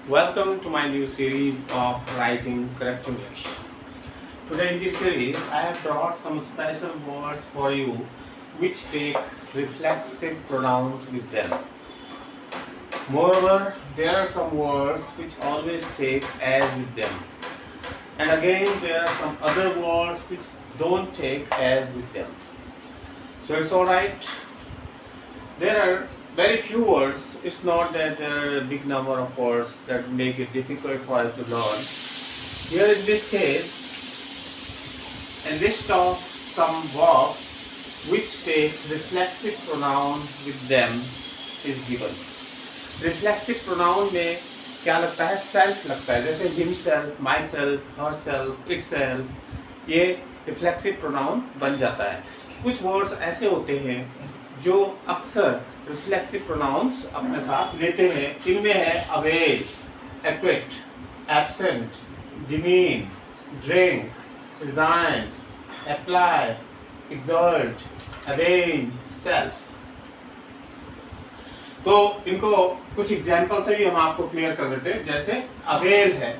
Welcome to my new series of Writing Correct English. Today in this series, I have brought some special words for you which take reflexive pronouns with them. Moreover, there are some words which always take as with them. And again, there are some other words which don't take as with them. So it's alright. There are very few words. It's not that there are a big number of words that make it difficult for us to learn. Here in this case, a list of some verbs which take reflexive pronoun with them is given. Reflexive pronoun में क्या लगता है? Self लगता है, जैसे himself, myself, herself, itself, ये reflexive pronoun बन जाता है. कुछ वर्ड्स ऐसे होते हैं जो अक्सर रिफ्लेक्सिव प्रोनाउंस अपने साथ लेते हैं. इनमें है avail, equity, absent, demean, drink, resign, apply, exert, arrange, self. तो इनको कुछ एग्जाम्पल से भी हम आपको क्लियर कर देते हैं. जैसे अवेल है,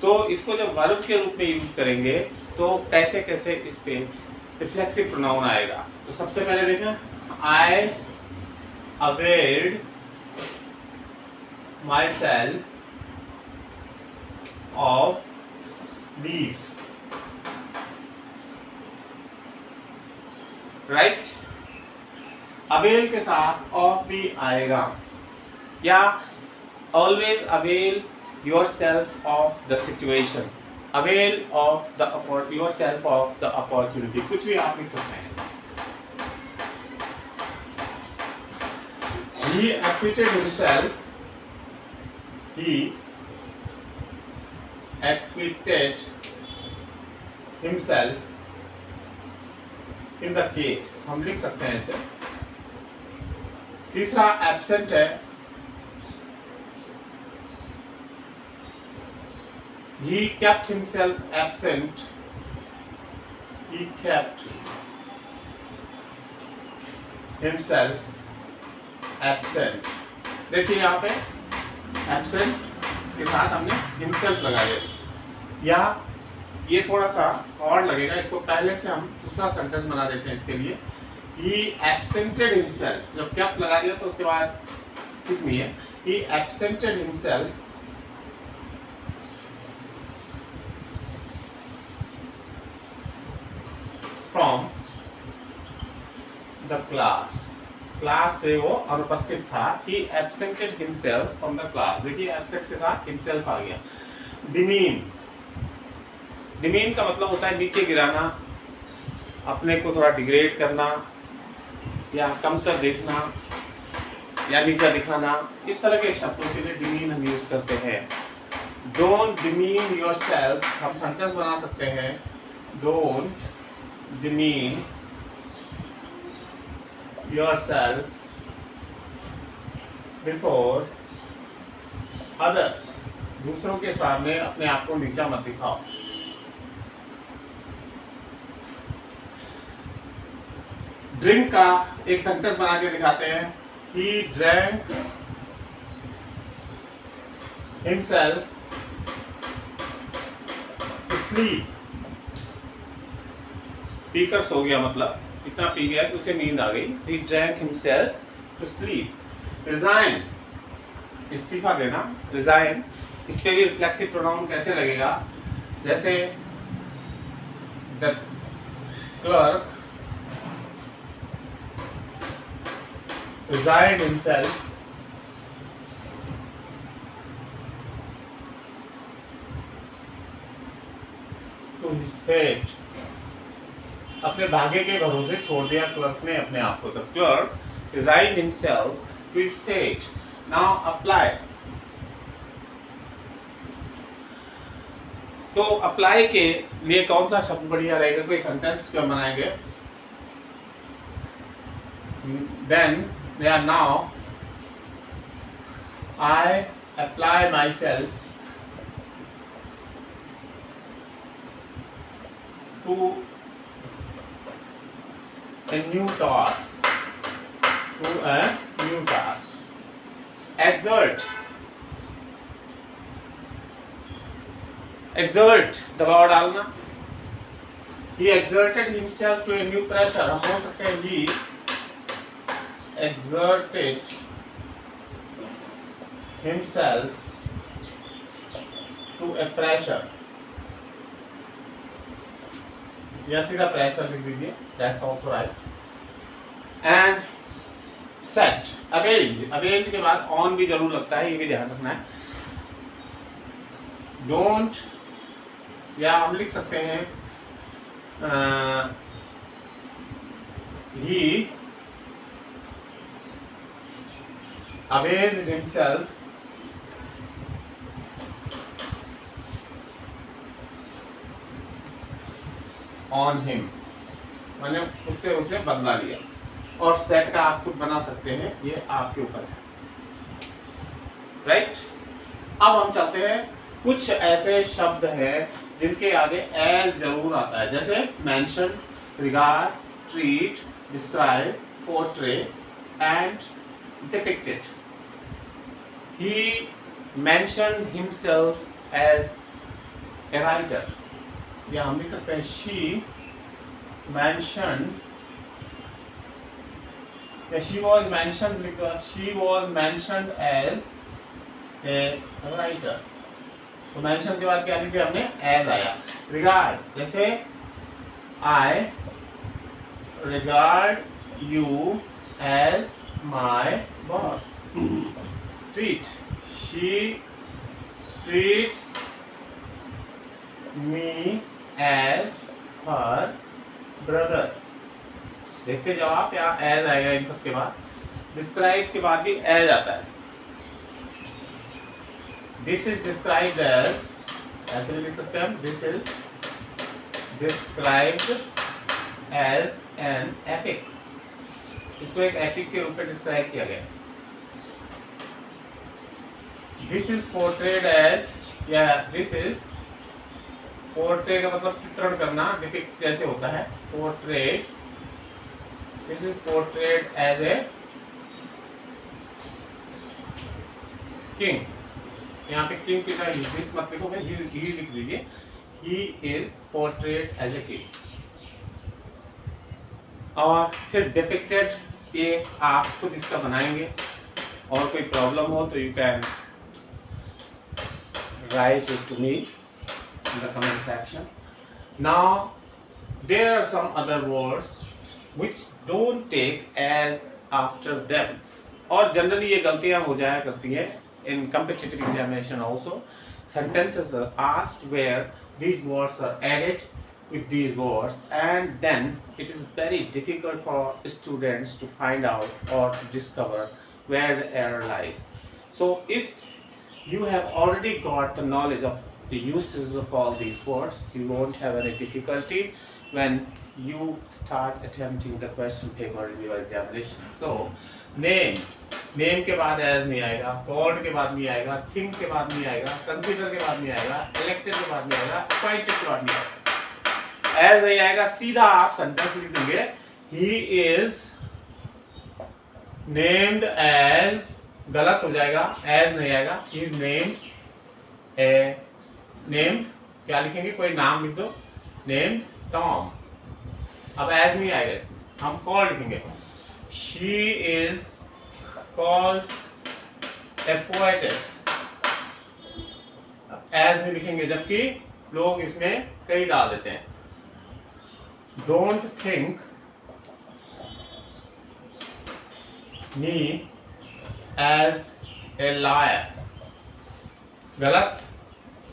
तो इसको जब वर्ब के रूप में यूज करेंगे तो कैसे कैसे इस पे रिफ्लेक्सिव प्रोनाउन आएगा. तो सबसे पहले देखें, I availed myself of leaves. Right? Avail के साथ ऑफ भी आएगा. या always avail yourself of the situation, avail of the yourself of the opportunity. कुछ भी आप लिख सकते हैं. He acquitted himself. He acquitted himself in the case. हम लिख सकते हैं इसे. तीसरा absent है. He kept himself absent. He kept himself absent. देखिए यहाँ पे absent के साथ हमने himself लगाया. या ये थोड़ा सा और लगेगा, इसको पहले से हम दूसरा सेंटेंस बना देते हैं इसके लिए. He absented himself. जब kept लगा दिया तो उसके बाद ठीक नहीं है. He absented himself from the class. Class से वो अनुपस्थित था. He absented himself from the class. देखिए absent के साथ himself आ गया. डिमीन, डिमीन का मतलब होता है नीचे गिराना, अपने को थोड़ा डिग्रेड करना, या कमतर देखना, या नीचा दिखाना. इस तरह के शब्दों के लिए डिमीन हम यूज करते हैं. डोंट डिमीन योरसेल्फ, हम सेंटेंस बना सकते हैं. Don't demean yourself before others. दूसरों के सामने अपने आप को नीचा मत दिखाओ. ड्रिंक का एक सेंटेंस बना के दिखाते हैं. He drank himself to sleep. पीकर सो गया, मतलब इतना पी गया कि उसे नींद आ गई. He drank himself to sleep. Resign, इस्तीफा देना. Resign, इस पे भी रिफ्लेक्सिव प्रोनाउन कैसे लगेगा? जैसे the clerk resigned himself to his fate. अपने भाग्य के भरोसे छोड़ दिया क्लर्क ने अपने आप को. The clerk resigned himself to his fate. Now apply. तो अप्लाई के लिए कौन सा शब्द बढ़िया रहेगा? कोई सेंटेंस जो बनाएंगे. Then या now I apply myself to a new task. To a new task. Exert, exert दबाव डालना, he exerted himself to a new pressure, हम बोल सकते हैं he exerted himself to a pressure, या सीधा pressure लिख दीजिए, that's also right. And set, abase के बाद on भी जरूर लगता है, ये भी ध्यान रखना है. don't, या हम लिख सकते हैं he avenged himself on him, मैंने उससे उसने बदला लिया. और सेट का आप खुद बना सकते हैं, ये आपके ऊपर है. राइट. अब हम चलते हैं, कुछ ऐसे शब्द हैं जिनके आगे एज जरूर आता है, जैसे mention, regard, treat, describe, portray and depicted. He mentioned himself as a writer, या हम लिख सकते हैं शी मेंशन्ड, या शी वाज मेंशन्ड, लिख दो she was mentioned as a writer. तो मेंशन के बाद क्या लिखे हमने, एज आया. रिगार्ड, जैसे I regard you as my boss. Treat, she treats me as her brother. देखते जाओ आप, यहाँ एज आएगा इन सब के बाद. डिस्क्राइब के बाद भी एज आता है. दिस इज डिस्क्राइब्ड एज, ऐसे भी लिख सकते हैं हम, this is described as an epic. इसको एक एपिक के रूप में डिस्क्राइब किया गया. दिस इज पोर्ट्रेड एज, या दिस इज पोर्ट्रे का मतलब चित्रण करना, डिपिक्ट जैसे होता है. Portrait, this is portrayed as a king. यहाँ पे किंग की तरह दिस मत लिखोगे, ही लिख दीजिए. He is portrait as a king. और फिर डिपिक्टेड, ये आप खुद इसका बनाएंगे, और कोई प्रॉब्लम हो तो you can write it to me in the comment section. Now there are some other words which don't take as after them, और जनरली ये गलतियां हो जाया करती है in competitive examination also. Sentences are asked where these words are added with these words, and then it is very difficult for students to find out or to discover where the error lies. So if you have already got the knowledge of the uses of all these words, you won't have any difficulty when you start attempting the question paper in your examination. So name, name के बाद as नहीं आएगा, called के बाद नहीं आएगा, think के बाद नहीं आएगा, consider के बाद नहीं आएगा, elected के बाद नहीं आएगा, appointed के बाद नहीं आएगा. as नहीं आएगा, सीधा आप sentence लिख देंगे, he is named as, गलत हो जाएगा, as नहीं आएगा, he is named a named, क्या लिखेंगे, कोई नाम लिख दो, नेम्ड टॉम. अब एज नहीं आएगा इसमें, हम कॉल्ड लिखेंगे. She is called a poetess. As नहीं लिखेंगे, जबकि लोग इसमें कई डाल देते हैं. Don't think me as a liar, गलत,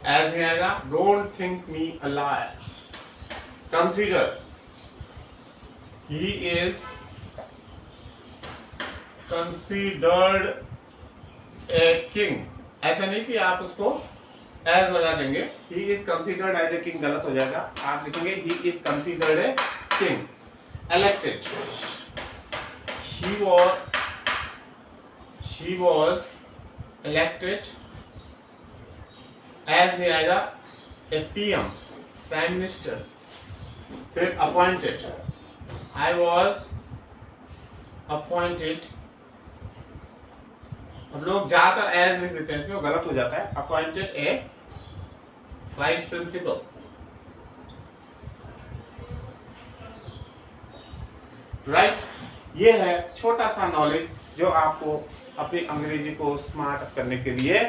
एज नहीं आएगा. Don't think me a liar. Consider, he is considered a king. ऐसा नहीं कि आप उसको एज लगा देंगे, he is considered as a king, गलत हो जाएगा. आप लिखेंगे he is considered a king. Elected, she was elected, as नहीं आएगा, ए पीएम, प्राइम मिनिस्टर. फिर अपॉइंटेड, आई वॉज अपॉइंटेड. अब लोग ज्यादातर एज लिख देते हैं इसमें, गलत हो जाता है. अपॉइंटेड ए वाइस प्रिंसिपल। राइट, ये है छोटा सा नॉलेज जो आपको अपनी अंग्रेजी को स्मार्ट करने के लिए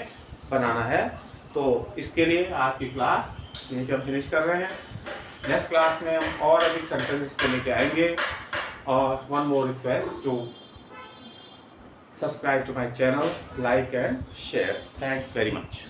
बनाना है। तो इसके लिए आपकी क्लास यहीं पर फिनिश कर रहे हैं। नेक्स्ट क्लास में हम और अधिक सेंटेंसेस को लेके आएंगे। और one more request to subscribe to my channel, like and share. Thanks very much.